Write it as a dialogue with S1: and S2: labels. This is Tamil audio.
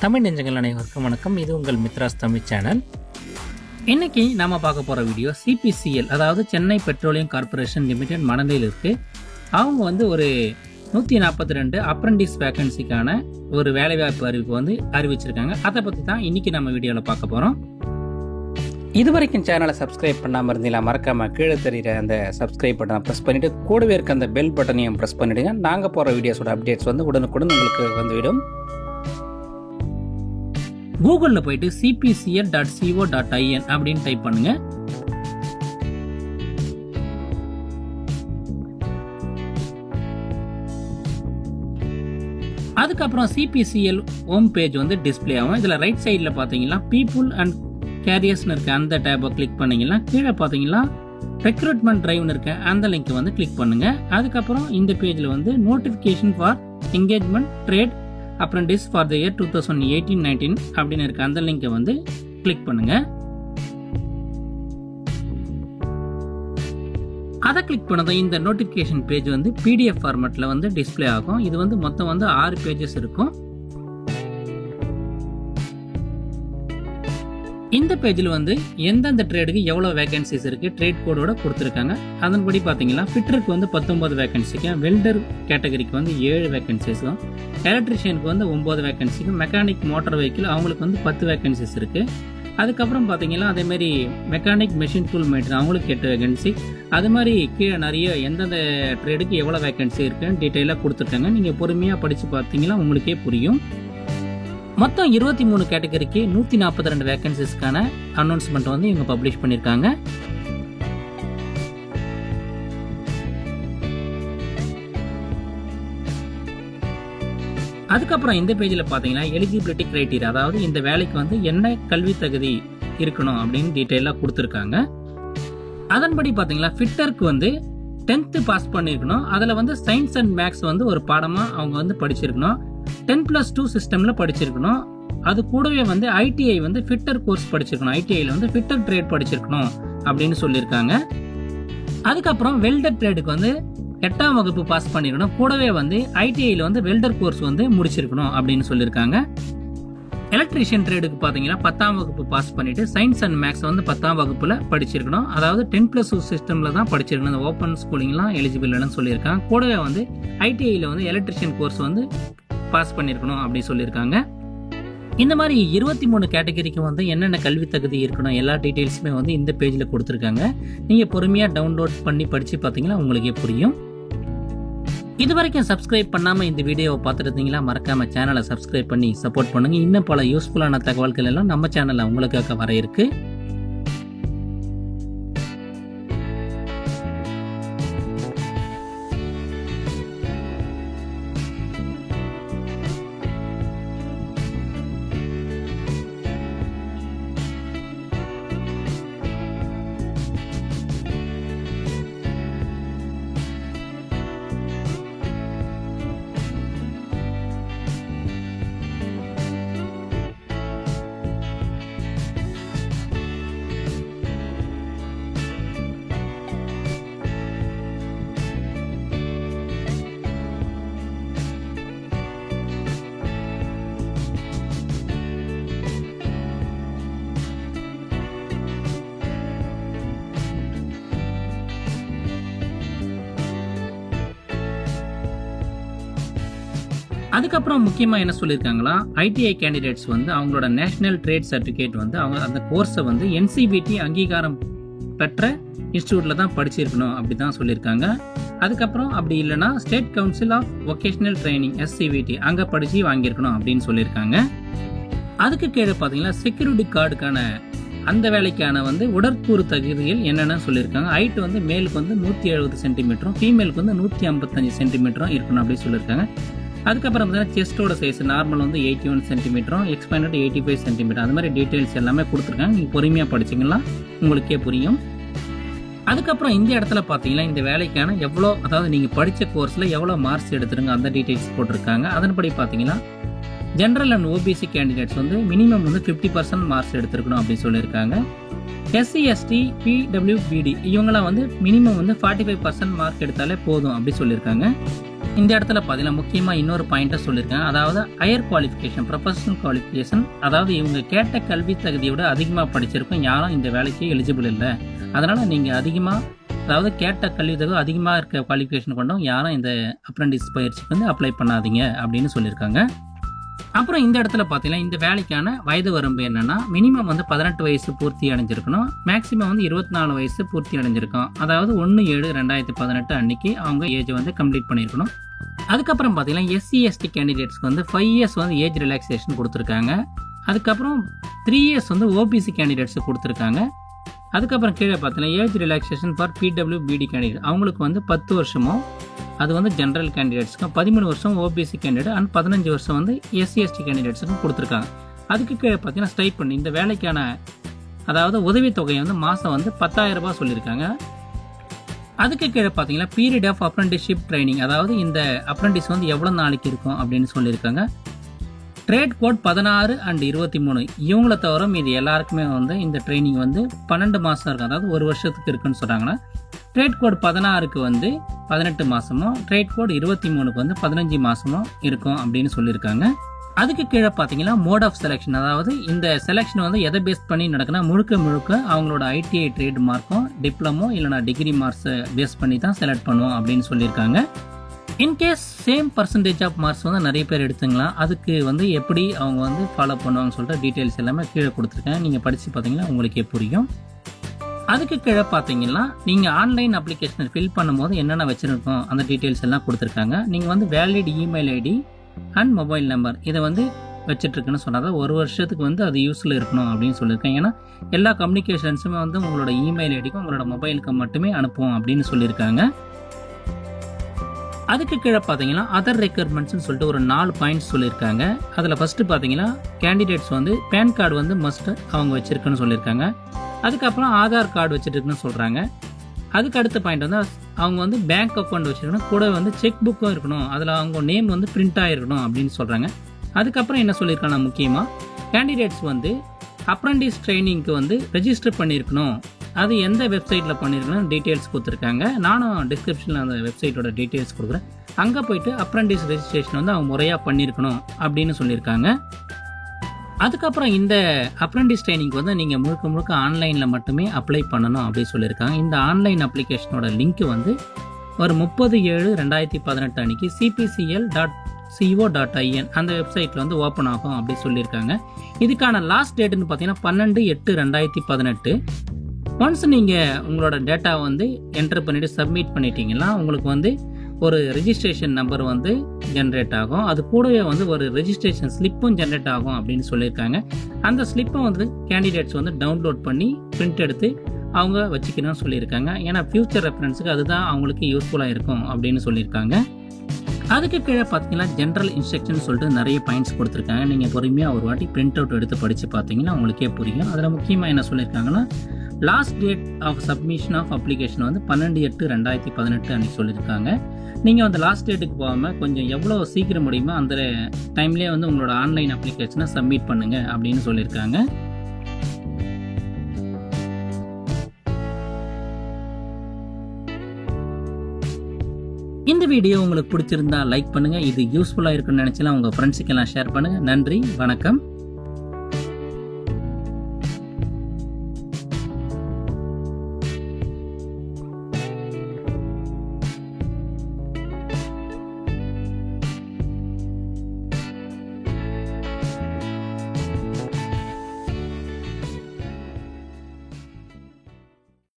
S1: தமிழ் நெஞ்சங்கள் அனைவருக்கும் வணக்கம். இது உங்கள் மித்ராஸ் தமிழ் சேனல். இன்னைக்கு நாம பார்க்க போற வீடியோ சிபிசிஎல், அதாவது சென்னை பெட்ரோலியம் கார்பரேஷன் லிமிடெட் மணலியில் இருக்கு. அவங்க ஒரு 142 அப்ரண்டிஸ் வேகன்சிக்கான ஒரு வேலைவாய்ப்பு அறிவிப்பு அறிவிச்சிருக்காங்க. அதை பத்தி தான் இன்னைக்கு நம்ம வீடியோவில் பார்க்க போறோம். இது வரைக்கும் சேனலை சப்ஸ்கிரைப் பண்ணாமல் இருந்தீங்களா, மறக்காம கீழே தெரியுற அந்த சப்ஸ்கிரைப் பட்டனை ப்ரெஸ் பண்ணிட்டு கூடவே இருக்க அந்த பெல் பட்டனையும் ப்ரெஸ் பண்ணிடுங்க. நாங்கள் போகிற வீடியோஸோட அப்டேட்ஸ் உடனுக்குடன் உங்களுக்கு வந்துவிடும். கூகுளில் போயிட்டு cpcl.co.in அப்படின்னு டைப் பண்ணுங்க. அதுக்கப்புறம் சிபிசிஎல் ஹோம் பேஜ் டிஸ்பிளே ஆகும். இதில் ரைட் சைடில் பார்த்தீங்கன்னா பீப்புள் அண்ட் கேரியர்ஸ்னு இருக்க அந்த டேப்பை கிளிக் பண்ணீங்கன்னா கீழே பார்த்தீங்கன்னா ரெக்ரூட்மெண்ட் டிரைவ்னு இருக்க அந்த லிங்க் கிளிக் பண்ணுங்க. அதுக்கப்புறம் இந்த பேஜில் notification for engagement trade apprentice for the year 2018-19 அப்படின்னு இருக்க அந்த லிங்கை கிளிக் பண்ணுங்க. அதை கிளிக் பண்ணதும் இந்த நோட்டிஃபிகேஷன் பேஜ் பிடிஎஃப் ஃபார்மேட்ல டிஸ்பிளே ஆகும். இது மொத்தம் 6 பேஜஸ் இருக்கும். இந்த பேஜில் எந்தெந்த ட்ரேடுக்கு எவ்வளோ வேகன்சிஸ் இருக்கு, ட்ரேட் கோடோட கொடுத்துருக்காங்க. அதன்படி பார்த்தீங்கன்னா ஃபிட்டருக்கு 19 வேகன்சிக்கும், வெல்டர் கேட்டகரிக்கு 7 வேகன்சிஸும், எலக்ட்ரிஷியனுக்கு 9 வேகன்சிக்கும், மெக்கானிக் மோட்டார் வெஹிக்கிள் அவங்களுக்கு 10 வேகன்சிஸ் இருக்கு. அதுக்கப்புறம் பார்த்தீங்கன்னா அதேமாதிரி மெக்கானிக் மெஷின் டூல் மேட்டர் அவங்களுக்கு 8 வேகன்சி. அது மாதிரி கீழே நிறைய எந்தெந்த ட்ரேடுக்கு எவ்வளோ வேகன்சி இருக்குன்னு டீட்டெயிலாக கொடுத்துருக்காங்க. நீங்கள் பொறுமையாக படித்து பார்த்தீங்கன்னா உங்களுக்கே புரியும். மொத்தம் 23 கேட்டகரிக்கு 142 வேகன்சிஸ்க்கான அனௌன்ஸ்மெண்ட் இவங்க பப்ளிஷ் பண்ணியிருக்காங்க. அதுக்கப்புறம் இந்த பேஜில் பார்த்தீங்கன்னா எலிஜிபிலிட்டி கிரைட்டீரியா, அதாவது இந்த வேலைக்கு என்ன கல்வி தகுதி இருக்கணும் அப்படின்னு டீட்டெயிலாக கொடுத்துருக்காங்க. அதன்படி பார்த்தீங்கன்னா ஃபிட்டருக்கு 10th பாஸ் பண்ணியிருக்கணும். அதில் சயின்ஸ் அண்ட் மேக்ஸ் ஒரு பாடமாக அவங்க படிச்சிருக்கணும். 10+2 சிஸ்டம்ல படிச்சிருக்கணும். அது கூடவே ஐடிஐ ஃபிட்டர் கோர்ஸ் படிச்சிருக்கணும். ஐடிஐல ஃபிட்டர் ட்ரேட் படிச்சிருக்கணும் அப்படின்னு சொல்லியிருக்காங்க. அதுக்கப்புறம் வெல்டர் ட்ரேடுக்கு 8ஆம் வகுப்பு பாஸ் பண்ணிருக்கணும். கூடவே ஐடிஐல வெல்டர் கோர்ஸ் முடிச்சிருக்கணும் அப்படின்னு சொல்லியிருக்காங்க. எலக்ட்ரிஷியன் ட்ரேடுக்கு பார்த்தீங்கன்னா 10ஆம் வகுப்பு பாஸ் பண்ணிட்டு சயின்ஸ் அண்ட் மேக்ஸ் 10ஆம் வகுப்புல படிச்சிருக்கணும். அதாவது 10+2 சிஸ்டம்ல தான் படிச்சிருக்கணும். அந்த ஓப்பன் ஸ்கூலிங்லாம் எலிஜிபிள்னு சொல்லியிருக்காங்க. கூடவே ஐடிஐல எலக்ட்ரிஷியன் கோர்ஸ் பாஸ் பண்ணிருக்கணும் அப்படின்னு சொல்லியிருக்காங்க. இந்த மாதிரி 23 கேட்டகரிக்கு என்னென்ன கல்வி தகுதி இருக்கணும் எல்லா டீட்டெயில்ஸுமே இந்த பேஜில் கொடுத்துருக்காங்க. நீங்கள் பொறுமையாக டவுன்லோட் பண்ணி படித்து பார்த்தீங்கன்னா உங்களுக்கே புரியும். இது வரைக்கும் சப்ஸ்கிரைப் பண்ணாமல் இந்த வீடியோவை பார்த்துட்டு இருந்தீங்களா, மறக்காம சேனலை சப்ஸ்கிரைப் பண்ணி சப்போர்ட் பண்ணுங்க. இன்னும் பல யூஸ்ஃபுல்லான தகவல்கள் எல்லாம் நம்ம சேனலில் உங்களுக்காக வர இருக்கு. அதுக்கப்புறம் முக்கியமாக என்ன சொல்லியிருக்காங்களா, ஐடிஐ கேண்டிடேட்ஸ் அவங்களோட நேஷனல் ட்ரேட் சர்டிஃபிகேட் அவங்க அந்த கோர்ஸை என்சிபிடி அங்கீகாரம் பெற்ற இன்ஸ்டியூட்ல தான் படிச்சிருக்கணும் அப்படி தான் சொல்லியிருக்காங்க. அதுக்கப்புறம் அப்படி இல்லைன்னா state council of vocational training SCVT அங்கே படித்து வாங்கியிருக்கணும் அப்படின்னு சொல்லியிருக்காங்க. அதுக்கு கீழே பார்த்தீங்கன்னா செக்யூரிட்டி கார்டுக்கான அந்த வேலைக்கான உடற்கூறு தகுதிகள் என்னென்னு சொல்லியிருக்காங்க. ஹைட் மேலுக்கு 170 சென்டிமீட்டரும், ஃபீமேலுக்கு 155 சென்டிமீட்டரும் இருக்கணும் அப்படின்னு சொல்லியிருக்காங்க. அதுக்கப்புறம் செஸ்டோட சைஸ் நார்மல் 81 சென்டிமீட்டரும், எக்ஸ்பேண்டட் 85 சென்டிமீட்டர். அது மாதிரி டீட்டெயில்ஸ் எல்லாமே கொடுத்துருக்காங்க. நீங்கள் பொறுமையாக படிச்சிங்கன்னா உங்களுக்கே புரியும். அதுக்கப்புறம் இந்த இடத்துல பார்த்தீங்கன்னா இந்த வேலைக்கான எவ்வளோ, அதாவது நீங்கள் படித்த கோர்ஸில் எவ்வளோ மார்க்ஸ் எடுத்துருங்க அந்த டீட்டெயில்ஸ் போட்டிருக்காங்க. அதன்படி பார்த்தீங்கன்னா general and OBC candidates minimum 50% marks எடுத்துருக்கணும் அப்படின்னு சொல்லியிருக்காங்க. SC ST PWBD இவங்களாம் மினிமம் 45% மார்க் எடுத்தாலே போதும் அப்படி சொல்லியிருக்காங்க. இந்த இடத்துல பார்த்தீங்கன்னா முக்கியமாக இன்னொரு பாயிண்ட்டை சொல்லியிருக்காங்க. அதாவது ஹையர் குவாலிஃபிகேஷன், ப்ரொஃபஷனல் குவாலிஃபிகேஷன், அதாவது இவங்க கேட்ட கல்வி தகுதியோட அதிகமாக படிச்சிருக்கோம் யாரும் இந்த வேலைக்கு எலிஜிபிள் இல்லை. அதனால் நீங்கள் அதிகமாக, அதாவது கேட்ட கல்வி தகுதி அதிகமாக இருக்க குவாலிஃபிகேஷன் கொண்டவங்க யாரும் இந்த அப்ரெண்டிஸ் பயிற்சிக்கு வந்து அப்ளை பண்ணாதீங்க அப்படின்னு சொல்லியிருக்காங்க. அப்புறம் இந்த இடத்துல பார்த்தீங்கன்னா இந்த வேலைக்கான வயது வரம்பு என்னன்னா, மினிமம் வந்து 18 வயசு பூர்த்தி அடைஞ்சிருக்கணும், மேக்ஸிமம் வந்து 24 வயசு பூர்த்தி அடைஞ்சிருக்கும். அதாவது 1/7/2018 அன்னைக்கு அவங்க ஏஜ் வந்து கம்ப்ளீட் பண்ணியிருக்கணும். அதுக்கப்புறம் பார்த்தீங்கன்னா SC ST கேண்டிடேட்ஸ்க்கு வந்து 5 இயர்ஸ் வந்து ஏஜ் ரிலாக்ஸேஷன் கொடுத்துருக்காங்க. அதுக்கப்புறம் 3 இயர்ஸ் வந்து OBC கேண்டிடேட்ஸுக்கு கொடுத்துருக்காங்க. அதுக்கப்புறம் கீழே பார்த்தீங்கன்னா age relaxation for PWBD candidate, அவங்களுக்கு வந்து 10 வருஷமும், அது வந்து ஜென்ரல் கேண்டிடேட்ஸ்க்கும் 13 வருஷம் OBC கேண்டிடேட் அண்ட் 15 வருஷம் வந்து SC ST கேண்டிடேட்ஸுக்கும் கொடுத்துருக்காங்க. அதுக்கு கீழே பார்த்தீங்கன்னா ஸ்டைப்பண்ட், இந்த வேலைக்கான அதாவது உதவித்தொகை வந்து மாதம் வந்து 10,000 ரூபாய் சொல்லியிருக்காங்க. அதுக்கு கீழே பார்த்தீங்கன்னா பீரியட் ஆஃப் அப்ரெண்டிஸ்ஷிப் ட்ரைனிங், அதாவது இந்த அப்ரெண்டிஸ் வந்து எவ்வளோ நாளைக்கு இருக்கும் அப்படின்னு சொல்லியிருக்காங்க. ட்ரேட் கோட் 16 அண்ட் 23 இவங்களை தவிர மீது எல்லாருக்குமே வந்து இந்த ட்ரைனிங் வந்து 12 மாதம் இருக்கும், அதாவது ஒரு வருஷத்துக்கு இருக்குன்னு சொல்கிறாங்கன்னா, ட்ரேட் கோட் 16க்கு வந்து 18 மாதமும், ட்ரேட் கோட் 23க்கு வந்து 15 மாதமும் இருக்கும் அப்படின்னு சொல்லியிருக்காங்க. அதுக்கு கீழே பார்த்தீங்கன்னா மோட் ஆஃப் செலெக்ஷன், அதாவது இந்த செலெக்ஷன் வந்து எதை பேஸ் பண்ணி நடக்குன்னா முழுக்க அவங்களோட ITI ட்ரேட் மார்க்கும் டிப்ளமோ இல்லைனா டிகிரி மார்க்ஸை பேஸ் பண்ணி தான் செலக்ட் பண்ணுவோம் அப்படின்னு சொல்லியிருக்காங்க. In case same percentage of marks வந்து நிறைய பேர் எடுத்துங்களா, அதுக்கு வந்து எப்படி அவங்க வந்து ஃபாலோ பண்ணுவாங்கன்னு சொல்லிட்டு டீட்டெயில்ஸ் எல்லாமே கீழே கொடுத்துருக்கேன், நீங்கள் படித்து பார்த்தீங்கன்னா உங்களுக்கே புரியும். அதுக்கு கீழே பார்த்தீங்கன்னா நீங்கள் ஆன்லைன் அப்ளிகேஷனை ஃபில் பண்ணும்போது என்னென்ன வச்சுருக்கோம் அந்த டீட்டெயில்ஸ் எல்லாம் கொடுத்துருக்காங்க. நீங்கள் வந்து valid email ID and mobile number இதை வந்து வச்சுட்ருக்குன்னு சொன்னால் ஒரு வருஷத்துக்கு வந்து அது யூஸில் இருக்கணும் அப்படின்னு சொல்லியிருக்கேன். ஏன்னா எல்லா கம்யூனிகேஷன்ஸுமே வந்து உங்களோட இமெயில் ஐடிக்கும் உங்களோட மொபைலுக்கு மட்டுமே அனுப்புவோம் அப்படின்னு சொல்லியிருக்காங்க. அதுக்கு கீழே பார்த்தீங்கன்னா அதர் ரெக்யர்மெண்ட்ஸ்னு சொல்லிட்டு ஒரு 4 பாயிண்ட்ஸ் சொல்லியிருக்காங்க. அதில் ஃபஸ்ட்டு பார்த்தீங்கன்னா கேண்டிடேட்ஸ் வந்து பேன் கார்டு வந்து மஸ்ட் அவங்க வச்சுருக்குன்னு சொல்லியிருக்காங்க. அதுக்கப்புறம் ஆதார் கார்டு வச்சுருக்குன்னு சொல்கிறாங்க. அதுக்கு அடுத்த பாயிண்ட் வந்து அவங்க வந்து பேங்க் அக்கௌண்ட் வச்சுருக்கணும், கூட வந்து செக் புக்கும் இருக்கணும், அதில் அவங்க நேம் வந்து பிரிண்ட் ஆகிருக்கணும் அப்படின்னு சொல்கிறாங்க. அதுக்கப்புறம் என்ன சொல்லியிருக்காங்க, முக்கியமாக கேண்டிடேட்ஸ் வந்து அப்ரெண்டிஸ் ட்ரைனிங்க்கு வந்து ரெஜிஸ்டர் பண்ணியிருக்கணும், அது எந்த வெப்சைட்டில் பண்ணியிருக்கணும் டீட்டெயில்ஸ் கொடுத்துருக்காங்க. நானும் டிஸ்கிரிப்ஷனில் அந்த வெப்சைட்டோட டீட்டெயில்ஸ் கொடுக்குறேன், அங்கே போயிட்டு அப்ரெண்டிஸ் ரெஜிஸ்ட்ரேஷன் வந்து அவங்க முறையாக பண்ணியிருக்கணும் அப்படின்னு சொல்லியிருக்காங்க. அதுக்கப்புறம் இந்த அப்ரெண்டிஸ் ட்ரைனிங்க்கு வந்து நீங்கள் முழுக்க ஆன்லைனில் மட்டுமே அப்ளை பண்ணணும் அப்படின்னு சொல்லியிருக்காங்க. இந்த ஆன்லைன் அப்ளிகேஷனோட லிங்க் வந்து ஒரு 30/7/2018 அன்னைக்கு cpcl.co.in அந்த வெப்சைட்டில் வந்து ஓப்பன் ஆகும் அப்படி சொல்லியிருக்காங்க. இதுக்கான லாஸ்ட் டேட்டுன்னு பார்த்தீங்கன்னா 12/8/2018. ஒன்ஸ் நீங்கள் உங்களோட டேட்டா வந்து என்டர் பண்ணிவிட்டு சப்மிட் பண்ணிட்டீங்கன்னா உங்களுக்கு வந்து ஒரு ரெஜிஸ்ட்ரேஷன் நம்பர் வந்து ஜென்ரேட் ஆகும், அது கூடவே வந்து ஒரு ரெஜிஸ்ட்ரேஷன் ஸ்லிப்பும் ஜென்ரேட் ஆகும் அப்படின்னு சொல்லியிருக்காங்க. அந்த ஸ்லிப்பை வந்து கேண்டிடேட்ஸ் வந்து டவுன்லோட் பண்ணி பிரிண்ட் எடுத்து அவங்க வச்சுக்கணும்னு சொல்லியிருக்காங்க. ஏன்னா ஃபியூச்சர் ரெஃபரன்ஸுக்கு அதுதான் அவங்களுக்கு யூஸ்ஃபுல்லாக இருக்கும் அப்படின்னு சொல்லியிருக்காங்க. அதுக்கு கீழே பார்த்தீங்கன்னா ஜென்ரல் இன்ஸ்ட்ரக்ஷன் சொல்லிட்டு நிறைய பாயிண்ட்ஸ் கொடுத்துருக்காங்க. நீங்கள் பொறுமையாக ஒரு வாட்டி பிரிண்ட் அவுட் எடுத்து படித்து பார்த்தீங்கன்னா உங்களுக்கே புரியும். அதில் முக்கியமாக என்ன சொல்லியிருக்காங்கன்னா, last date of submission of application வந்து 12/8/2018 அன்றைக்கி சொல்லியிருக்காங்க. நீங்கள் அந்த லாஸ்ட் டேட்டுக்கு போகாமல் கொஞ்சம் எவ்வளோ சீக்கிரம் முடியுமோ அந்த டைம்லேயே வந்து உங்களோட ஆன்லைன் அப்ளிகேஷனை சப்மிட் பண்ணுங்கள் அப்படின்னு சொல்லியிருக்காங்க. இந்த வீடியோ உங்களுக்கு பிடிச்சிருந்தா லைக் பண்ணுங்கள், இது யூஸ்ஃபுல்லாக இருக்குன்னு நினச்சலாம் உங்கள் ஃப்ரெண்ட்ஸுக்கெல்லாம் ஷேர் பண்ணுங்கள். நன்றி, வணக்கம்.